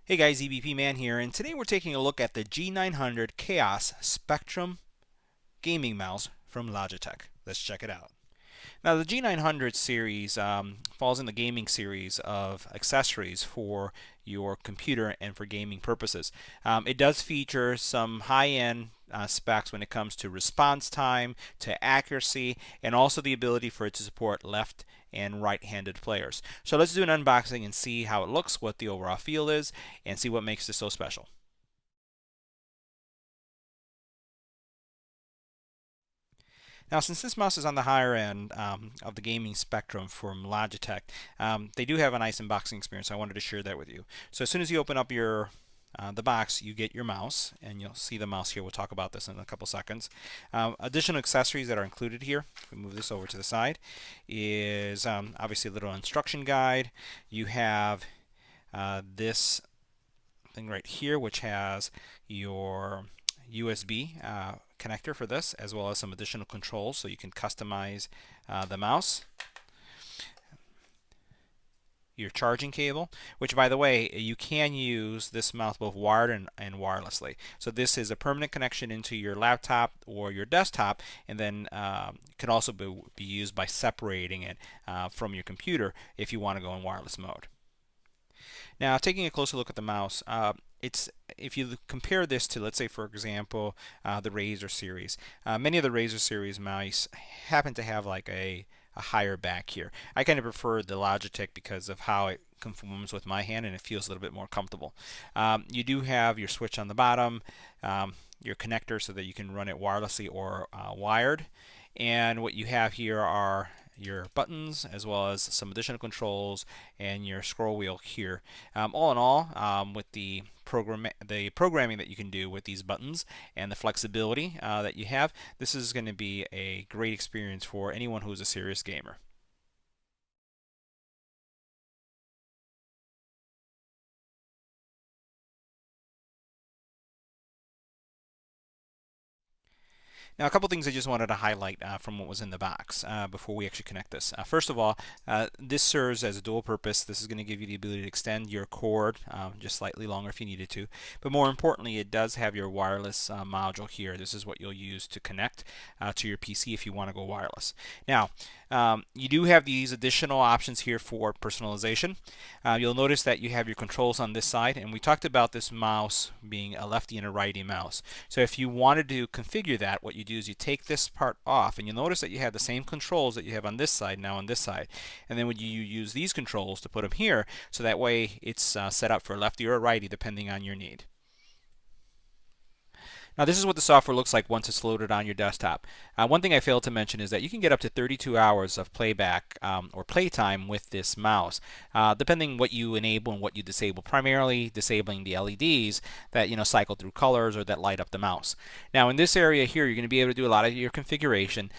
Hey guys, EBPMAN here, and today we're taking a look at the G900 Chaos Spectrum gaming mouse from Logitech. Let's check it out. Now the G900 series falls in the gaming series of accessories for your computer and for gaming purposes. It does feature some high-end specs when it comes to response time, to accuracy, and also the ability for it to support left and right-handed players. So let's do an unboxing and see how it looks, what the overall feel is, and see what makes this so special. Now, since this mouse is on the higher end of the gaming spectrum from Logitech, they do have a nice unboxing experience. So I wanted to share that with you. So as soon as you open up your the box, you get your mouse, and you'll see the mouse here. We'll talk about this in a couple seconds. Additional accessories that are included here, if we move this over to the side, is obviously a little instruction guide. You have this thing right here, which has your USB connector for this, as well as some additional controls so you can customize the mouse. Your charging cable, which by the way, you can use this mouse both wired and wirelessly. So this is a permanent connection into your laptop or your desktop, and then can also be used by separating it from your computer if you want to go in wireless mode. Now, taking a closer look at the mouse, if you compare this to, let's say, for example, the Razer series. Many of the Razer series mice happen to have like a higher back here. I kind of prefer the Logitech because of how it conforms with my hand, and it feels a little bit more comfortable. You do have your switch on the bottom, your connector so that you can run it wirelessly or wired. And what you have here are your buttons, as well as some additional controls and your scroll wheel here. All in all, with the programming that you can do with these buttons and the flexibility that you have, this is going to be a great experience for anyone who's a serious gamer. Now, a couple things I just wanted to highlight from what was in the box before we actually connect this. First of all, this serves as a dual purpose. This is going to give you the ability to extend your cord just slightly longer if you needed to. But more importantly, it does have your wireless module here. This is what you'll use to connect to your PC if you want to go wireless. Now, you do have these additional options here for personalization. You'll notice that you have your controls on this side, and we talked about this mouse being a lefty and a righty mouse. So if you wanted to configure that, what you do is you take this part off, and you'll notice that you have the same controls that you have on this side now on this side. And then when you use these controls to put them here, so that way it's set up for lefty or righty depending on your need. Now this is what the software looks like once it's loaded on your desktop. One thing I failed to mention is that you can get up to 32 hours of playback or playtime with this mouse, depending what you enable and what you disable. Primarily disabling the LEDs that cycle through colors or that light up the mouse. Now in this area here, you're going to be able to do a lot of your configuration.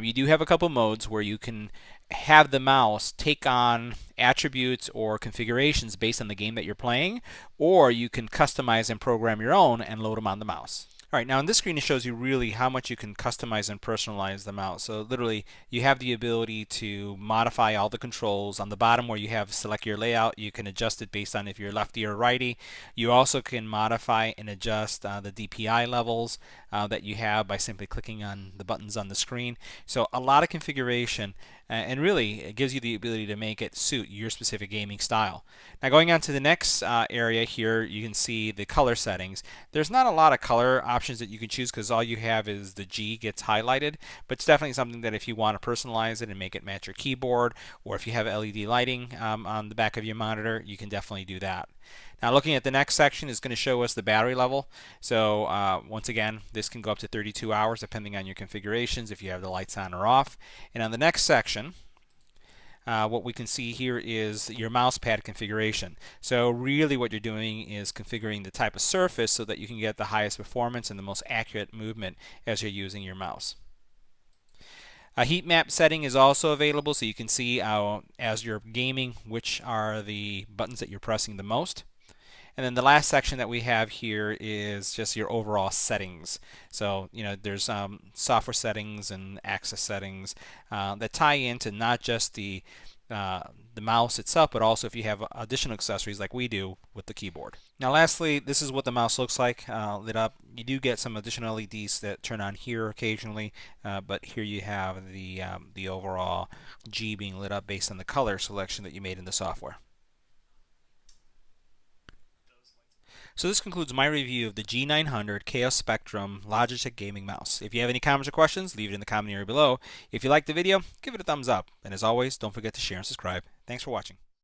You do have a couple modes where you can have the mouse take on attributes or configurations based on the game that you're playing, or you can customize and program your own and load them on the mouse. All right, now on this screen it shows you really how much you can customize and personalize the mouse. So literally you have the ability to modify all the controls. On the bottom where you have select your layout, you can adjust it based on if you're lefty or righty. You also can modify and adjust the DPI levels that you have by simply clicking on the buttons on the screen. So a lot of configuration, and really it gives you the ability to make it suit your specific gaming style. Now going on to the next area here, you can see the color settings. There's not a lot of color options that you can choose because all you have is the G gets highlighted, but it's definitely something that if you want to personalize it and make it match your keyboard, or if you have LED lighting on the back of your monitor, you can definitely do that. Now looking at the next section is going to show us the battery level. So once again, this can go up to 32 hours depending on your configurations, if you have the lights on or off. And on the next section, what we can see here is your mouse pad configuration. So really what you're doing is configuring the type of surface so that you can get the highest performance and the most accurate movement as you're using your mouse. A heat map setting is also available, so you can see as you're gaming which are the buttons that you're pressing the most. And then the last section that we have here is just your overall settings. So there's software settings and access settings that tie into not just the the mouse itself, but also if you have additional accessories like we do with the keyboard. Now lastly, this is what the mouse looks like lit up. You do get some additional LEDs that turn on here occasionally, but here you have the overall G being lit up based on the color selection that you made in the software. So this concludes my review of the G900 Chaos Spectrum Logitech Gaming Mouse. If you have any comments or questions, leave it in the comment area below. If you liked the video, give it a thumbs up. And as always, don't forget to share and subscribe. Thanks for watching.